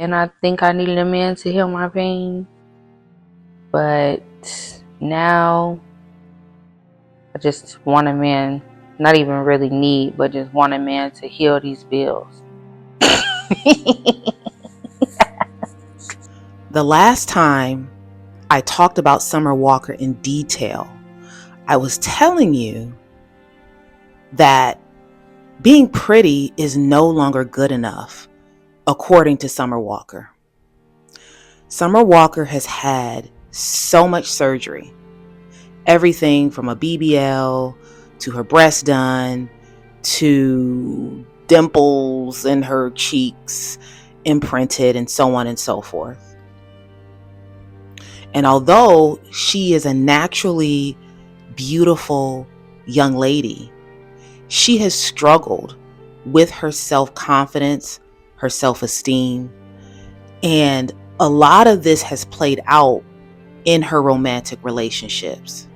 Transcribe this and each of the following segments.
And I think I needed a man to heal my pain. But now I just want a man, not even really need, but just want a man to heal these bills. The last time I talked about Summer Walker in detail, I was telling you that being pretty is no longer good enough, according to Summer Walker. Summer Walker has had so much surgery. Everything from a BBL to her breast done to dimples in her cheeks imprinted and so on and so forth. And although she is a naturally beautiful young lady, she has struggled with her self-confidence, her self-esteem, and a lot of this has played out in her romantic relationships.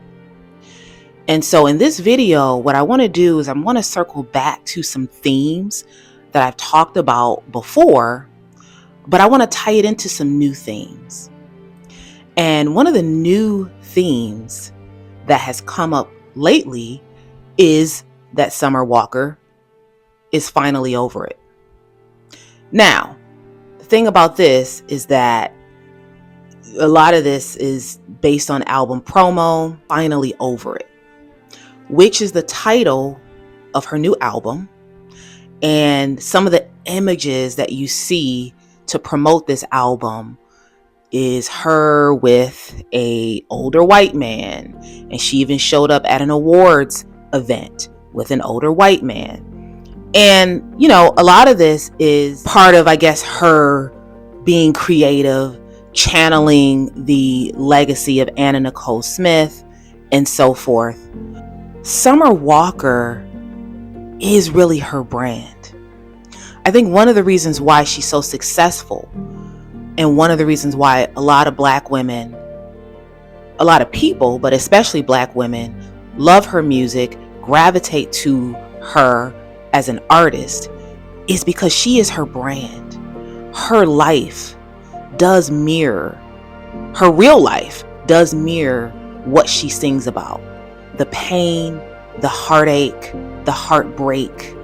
And so in this video, what I want to do is I want to circle back to some themes that I've talked about before, but I want to tie it into some new themes. And one of the new themes that has come up lately is that Summer Walker is finally over it. Now, the thing about this is that a lot of this is based on album promo, Finally Over It, which is the title of her new album. And some of the images that you see to promote this album is her with a older white man. And she even showed up at an awards event with an older white man. And, you know, a lot of this is part of, I guess, her being creative, channeling the legacy of Anna Nicole Smith and so forth. Summer Walker is really her brand. I think one of the reasons why she's so successful, and one of the reasons why a lot of black women, a lot of people, but especially black women, love her music, gravitate to her as an artist, is because she is her brand. Her life does mirror, her real life does mirror what she sings about. The pain, the heartache, the heartbreak.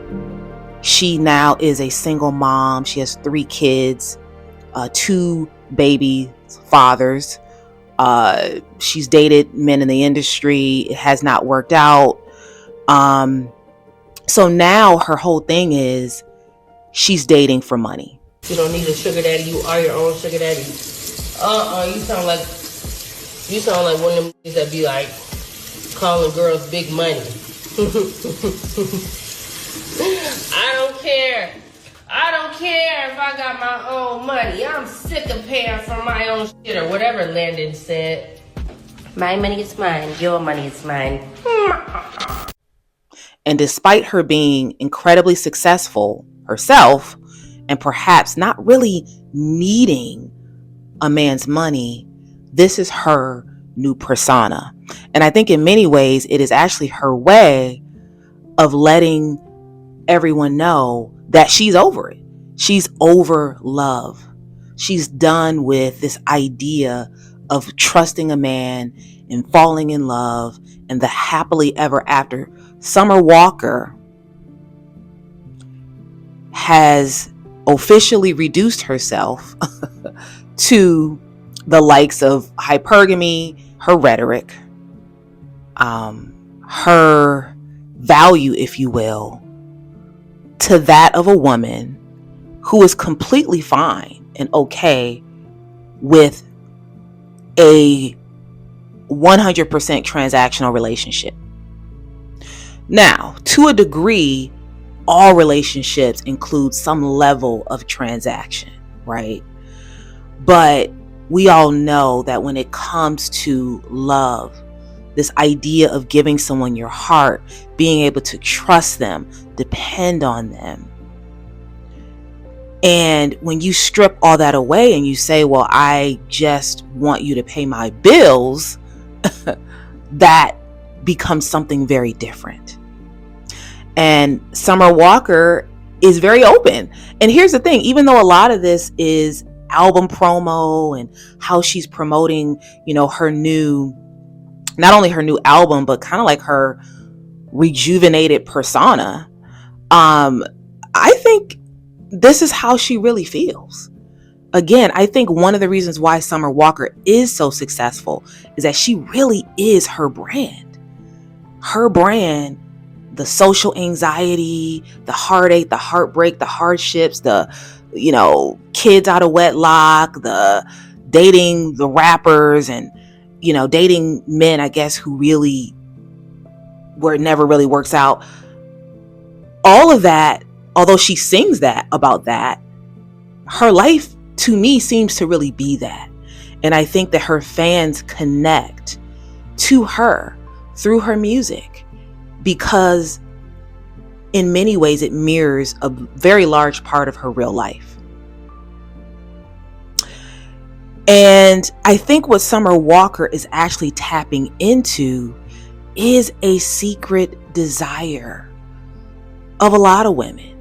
She now is a single mom. She has 3 kids, 2 baby fathers. She's dated men in the industry. It has not worked out. So now her whole thing is she's dating for money. You don't need a sugar daddy. You are your own sugar daddy. You sound like one of them that be like calling girls big money. I don't care. I don't care if I got my own money. I'm sick of paying for my own shit or whatever Landon said. My money is mine. Your money is mine. And despite her being incredibly successful herself, and perhaps not really needing a man's money, this is her new persona. And I think in many ways, it is actually her way of letting everyone know that she's over it. She's over love. She's done with this idea of trusting a man and falling in love and the happily ever after. Summer Walker has officially reduced herself to the likes of hypergamy, her rhetoric, her value, if you will, to that of a woman who is completely fine and okay with a 100% transactional relationship. Now, to a degree, all relationships include some level of transaction, right? But we all know that when it comes to love, this idea of giving someone your heart, being able to trust them, depend on them. And when you strip all that away and you say, well, I just want you to pay my bills, that becomes something very different. And Summer Walker is very open. And here's the thing, even though a lot of this is album promo and how she's promoting, her new, not only her new album, but kind of like her rejuvenated persona. I think this is how she really feels. Again, I think one of the reasons why Summer Walker is so successful is that she really is her brand. Her brand, the social anxiety, the heartache, the heartbreak, the hardships, the, kids out of wedlock, the dating the rappers and, dating men, I guess, who really, where it never really works out. All of that, although she sings that about that, her life to me seems to really be that. And I think that her fans connect to her through her music because in many ways it mirrors a very large part of her real life. And I think what Summer Walker is actually tapping into is a secret desire of a lot of women.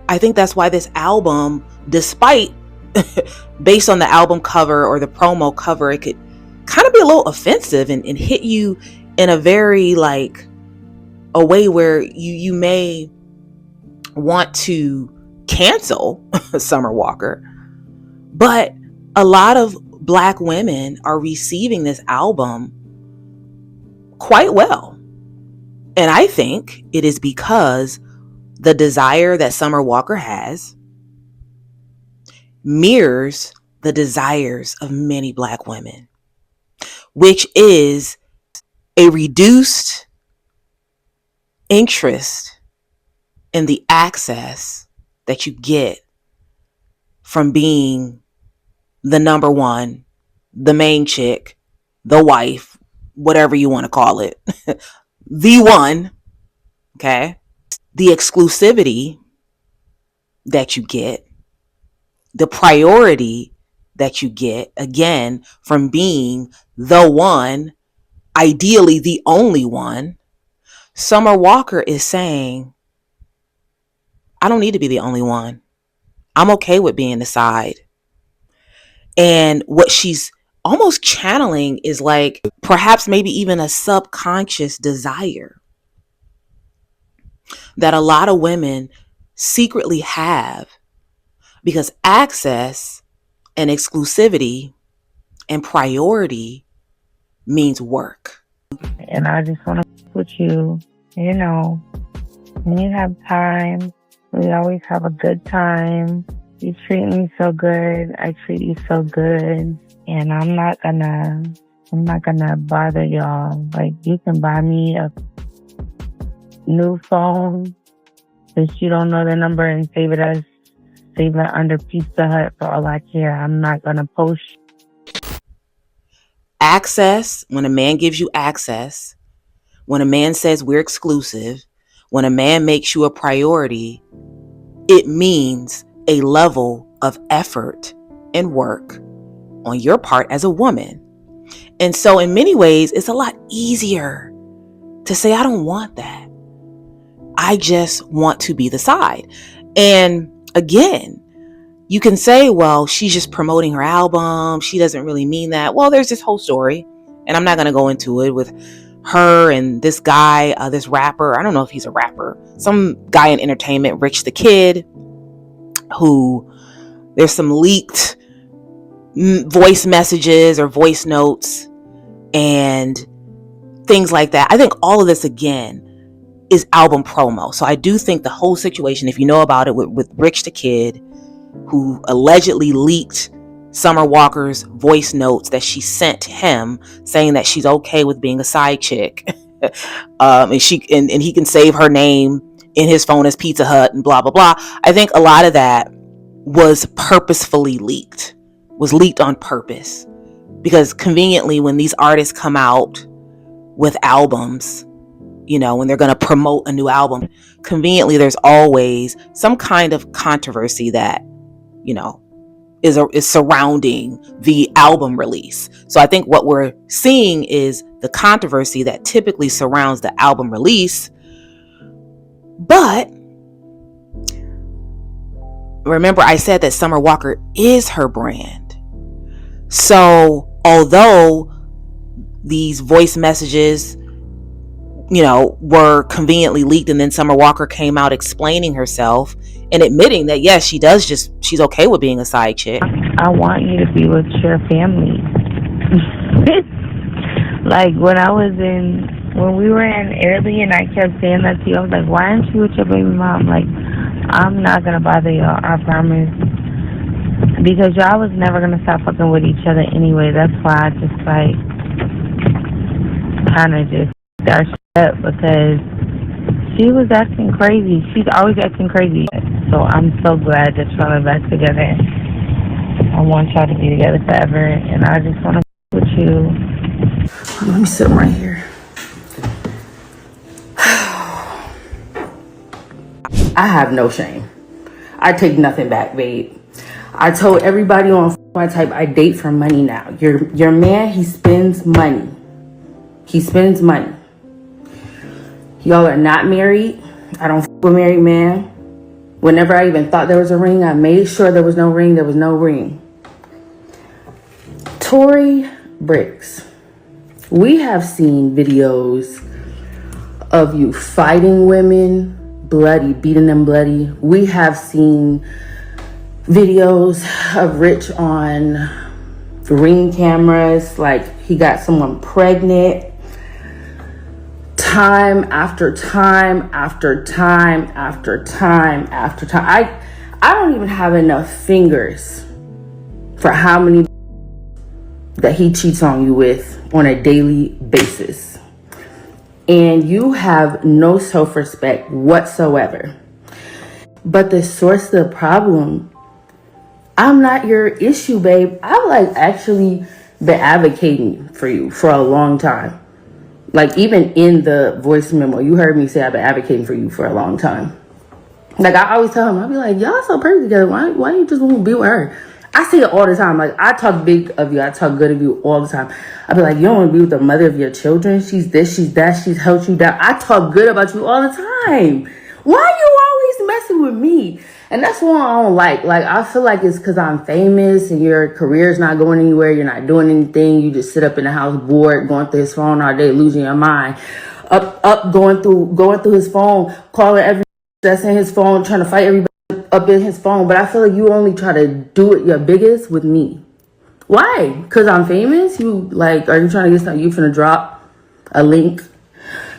I think that's why this album, despite based on the album cover or the promo cover, it could kind of be a little offensive and hit you in a very a way where you may want to cancel Summer Walker. But a lot of Black women are receiving this album quite well. And I think it is because the desire that Summer Walker has mirrors the desires of many Black women, which is a reduced interest in the access that you get from being the number one, the main chick, the wife, whatever you want to call it, the one, okay? The exclusivity that you get, the priority that you get, again, from being the one, ideally the only one. Summer Walker is saying, I don't need to be the only one. I'm okay with being the side. And what she's almost channeling is perhaps maybe even a subconscious desire that a lot of women secretly have, because access and exclusivity and priority means work. And I just want to put you, when you have time, we always have a good time. You treat me so good. I treat you so good. And I'm not gonna bother y'all. You can buy me a new phone since you don't know the number and save it under Pizza Hut for all I care. I'm not gonna post. Access, when a man gives you access, when a man says we're exclusive, when a man makes you a priority, it means a level of effort and work on your part as a woman. And so in many ways, it's a lot easier to say, I don't want that. I just want to be the side. And again, you can say, well, she's just promoting her album. She doesn't really mean that. Well, there's this whole story, and I'm not going to go into it, with her and this guy, this rapper. I don't know if he's a rapper. Some guy in entertainment, Rich the Kid, who there's some leaked voice messages or voice notes and things like that. I think all of this, again, is album promo. So I do think the whole situation, if you know about it, with Rich the Kid, who allegedly leaked Summer Walker's voice notes that she sent him, saying that she's okay with being a side chick, and he can save her name in his phone as Pizza Hut and blah blah blah. I think a lot of that was purposefully leaked, was leaked on purpose, because conveniently when these artists come out with albums, when they're going to promote a new album, conveniently there's always some kind of controversy that is surrounding the album release. So I think what we're seeing is the controversy that typically surrounds the album release. But remember I said that Summer Walker is her brand. So although these voice messages, were conveniently leaked, and then Summer Walker came out explaining herself and admitting that yes, she's okay with being a side chick. I want you to be with your family. Like when we were in Italy and I kept saying that to you, I was like, why aren't you with your baby mom? Like, I'm not going to bother y'all, I promise. Because y'all was never going to stop fucking with each other anyway. That's why I just kind of just got shut up, because she was acting crazy. She's always acting crazy. So I'm so glad that y'all are back together. I want y'all to be together forever, and I just want to with you. Let me sit right here. I have no shame. I take nothing back, babe. I told everybody on my type I date for money now. Your man, he spends money. He spends money. Y'all are not married. I don't with married man. Whenever I even thought there was a ring, I made sure there was no ring. There was no ring. Tory Bricks, we have seen videos of you fighting women, bloody, beating them bloody. We have seen videos of Rich on Ring cameras, like he got someone pregnant. Time after time after time after time after time. I don't even have enough fingers for how many that he cheats on you with on a daily basis. And you have no self-respect whatsoever. But the source of the problem, I'm not your issue, babe. I've actually been advocating for you for a long time. Like, even in the voice memo, you heard me say I've been advocating for you for a long time. Like, I always tell him, I'll be like, y'all so perfect together. Why you just want to be with her? I say it all the time. Like, I talk big of you. I talk good of you all the time. I be like, you don't want to be with the mother of your children. She's this, she's that. She's helped you down. I talk good about you all the time. Why you always messing with me? And that's what I don't like. Like, I feel like it's because I'm famous and your career's not going anywhere. You're not doing anything. You just sit up in the house bored, going through his phone all day, losing your mind. Going through his phone, calling every that's in his phone, trying to fight everybody up in his phone. But I feel like you only try to do it your biggest with me. Why? Because I'm famous? Are you trying to get something? You finna drop a link?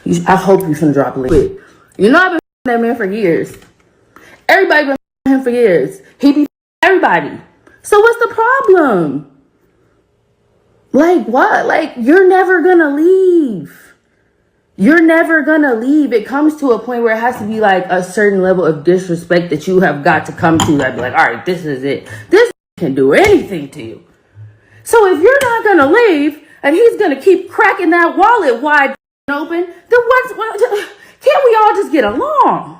I hope you finna drop a link. You know, I've been that man for years. Everybody been him for years. He be everybody. So what's the problem? Like, what? Like, you're never gonna leave. You're never gonna leave. It comes to a point where it has to be like a certain level of disrespect that you have got to come to. I'd be like, all right, this is it. This can do anything to you. So if you're not gonna leave and he's gonna keep cracking that wallet wide open, then can't we all just get along?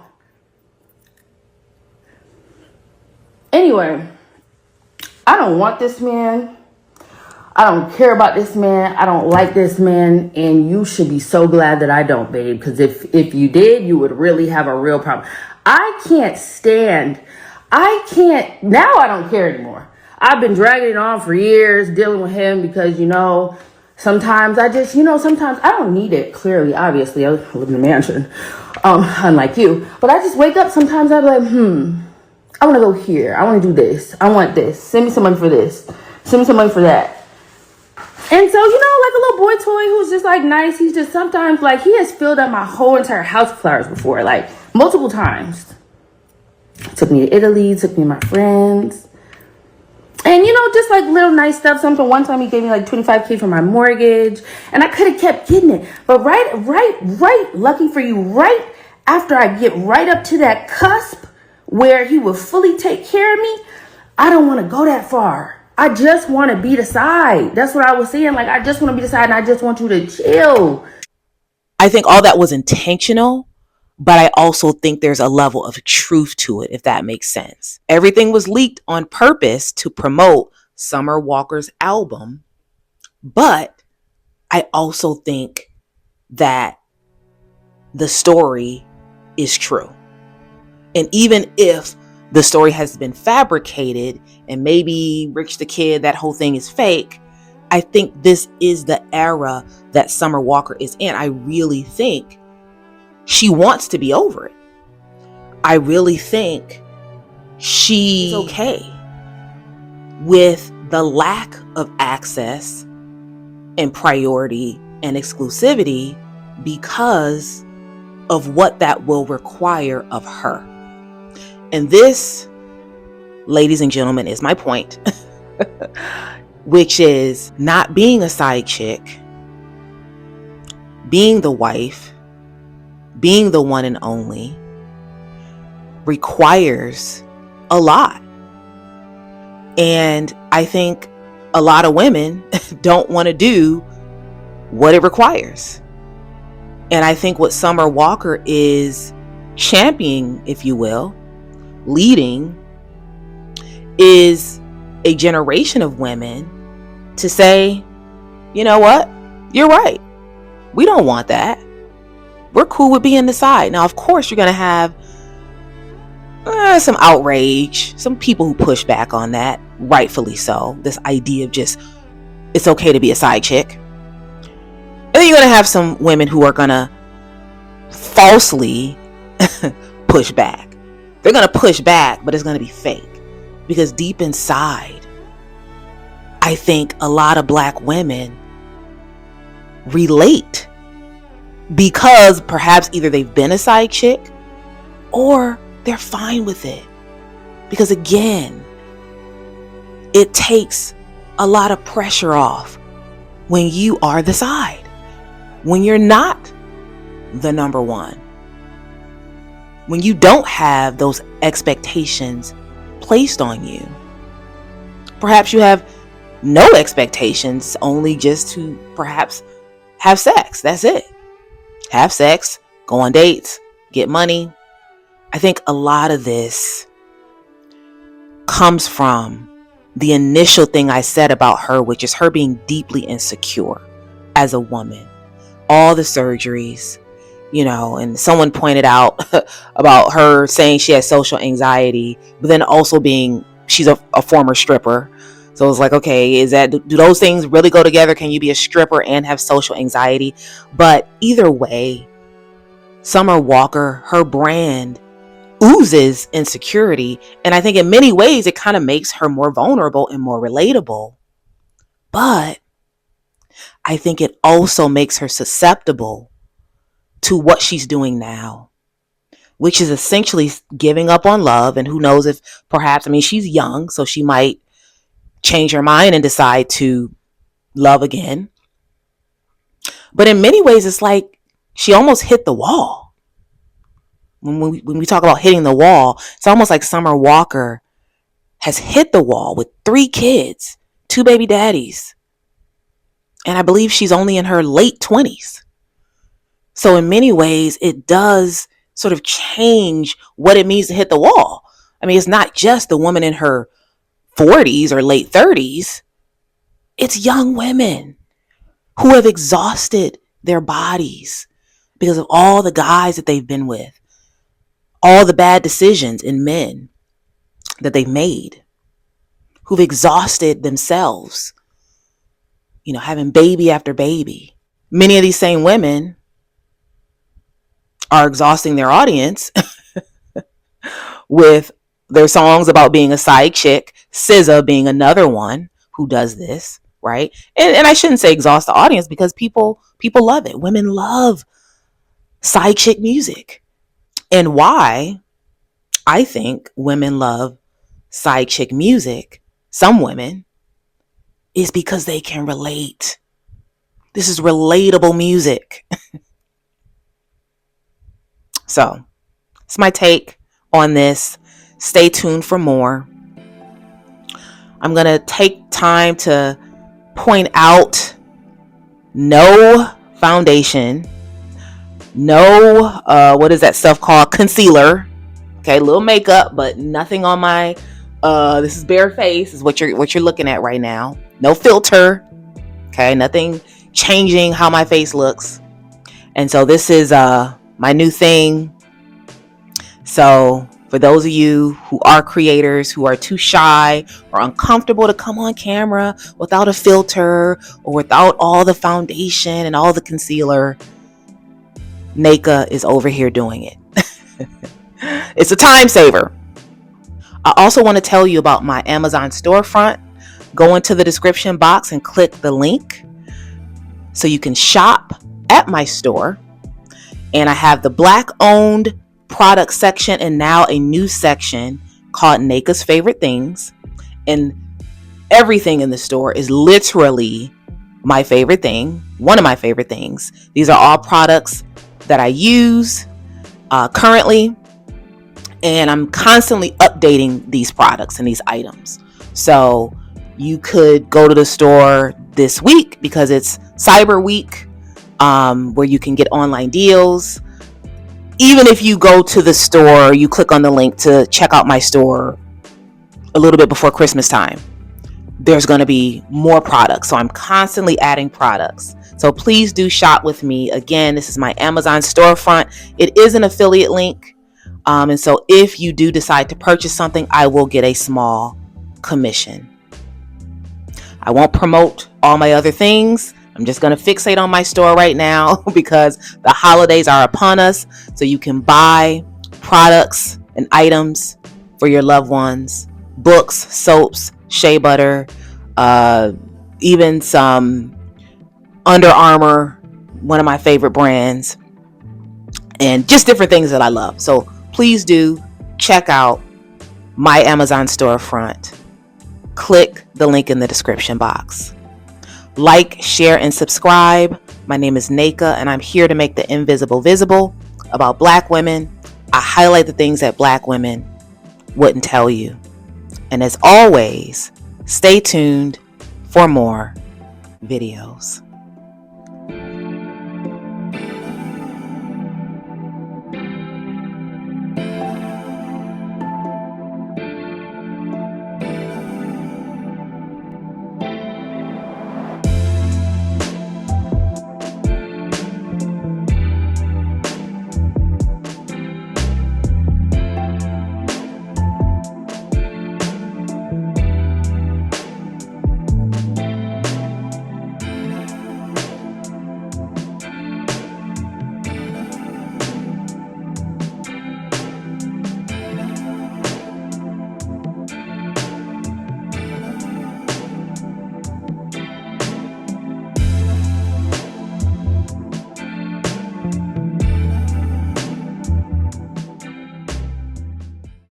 Anyway, I don't want this man. I don't care about this man. I don't like this man. And you should be so glad that I don't, babe. Because if you did, you would really have a real problem. Now I don't care anymore. I've been dragging it on for years, dealing with him because, sometimes sometimes I don't need it. Clearly, obviously, I live in a mansion, unlike you. But I just wake up sometimes, I'd be like, I want to go here. I want to do this. I want this. Send me some money for this. Send me some money for that. And so, like a little boy toy who's just nice. He's just sometimes he has filled up my whole entire house with flowers before, multiple times. Took me to Italy, took me to my friends. And, just little nice stuff. Something one time he gave me $25K for my mortgage. And I could have kept getting it. But right, lucky for you, right after I get right up to that cusp where he will fully take care of me, I don't want to go that far. I just want to be the side. That's what I was saying. I just want to be the side and I just want you to chill. I think all that was intentional, but I also think there's a level of truth to it, if that makes sense. Everything was leaked on purpose to promote Summer Walker's album, but I also think that the story is true. And even if the story has been fabricated and maybe Rich the Kid, that whole thing is fake. I think this is the era that Summer Walker is in. I really think she wants to be over it. I really think she's okay with the lack of access and priority and exclusivity because of what that will require of her. And this, ladies and gentlemen, is my point, which is not being a side chick, being the wife, being the one and only, requires a lot. And I think a lot of women don't want to do what it requires. And I think what Summer Walker is championing, if you will, leading, is a generation of women to say, you know what? You're right. We don't want that. We're cool with being the side. Now, of course, you're going to have some outrage, some people who push back on that, rightfully so. This idea of just, it's okay to be a side chick. And then you're going to have some women who are going to falsely push back. They're going to push back, but it's going to be fake. Because deep inside, I think a lot of Black women relate because perhaps either they've been a side chick or they're fine with it. Because again, it takes a lot of pressure off when you are the side, when you're not the number one, when you don't have those expectations placed on you. Perhaps you have no expectations, only just to perhaps have sex. That's it. Have sex, go on dates, get money. I think a lot of this comes from the initial thing I said about her, which is her being deeply insecure as a woman. All the surgeries, and someone pointed out about her saying she has social anxiety, but then also she's a former stripper. So it's like, okay, do those things really go together? Can you be a stripper and have social anxiety? But either way, Summer Walker, her brand oozes insecurity. And I think in many ways, it kind of makes her more vulnerable and more relatable. But I think it also makes her susceptible to what she's doing now, which is essentially giving up on love. And who knows if perhaps, she's young, so she might change her mind and decide to love again. But in many ways, it's like she almost hit the wall. When we talk about hitting the wall, it's almost like Summer Walker has hit the wall with 3 kids, 2 baby daddies. And I believe she's only in her late 20s. So in many ways, it does sort of change what it means to hit the wall. It's not just the woman in her 40s or late 30s. It's young women who have exhausted their bodies because of all the guys that they've been with, all the bad decisions in men that they've made, who've exhausted themselves, having baby after baby. Many of these same women are exhausting their audience with their songs about being a side chick, SZA being another one who does this, right? And I shouldn't say exhaust the audience because people love it. Women love side chick music. And why I think women love side chick music, some women, is because they can relate. This is relatable music. So, it's my take on this. Stay tuned for more. I'm going to take time to point out no foundation, no, what is that stuff called? Concealer. Okay, a little makeup, but nothing on my, this is bare face is what you're looking at right now. No filter. Okay, nothing changing how my face looks. And so this is, my new thing. So For those of you who are creators, who are too shy or uncomfortable to come on camera without a filter or without all the foundation and all the concealer, Naka is over here doing it. It's a time saver. I also want to tell you about my Amazon storefront. Go into the description box and click the link so you can shop at my store. And I have the Black owned product section and now a new section called Naka's Favorite Things. And everything in the store is literally my favorite thing, one of my favorite things. These are all products that I use currently, and I'm constantly updating these products and these items. So you could go to the store this week because it's Cyber Week, where you can get online deals. Even if you go to the store, you click on the link to check out my store a little bit before Christmas time, there's going to be more products. So I'm constantly adding products. So please do shop with me. Again, this is my Amazon storefront. It is an affiliate link. And so if you do decide to purchase something, I will get a small commission. I won't promote all my other things. I'm just going to fixate on my store right now because the holidays are upon us. So you can buy products and items for your loved ones, books, soaps, shea butter, even some Under Armour, one of my favorite brands, and just different things that I love. So please do check out my Amazon storefront. Click the link in the description box. Like, share, and subscribe. My name is Naka, and I'm here to make the invisible visible about Black women. I highlight the things that Black women wouldn't tell you. And as always, stay tuned for more videos.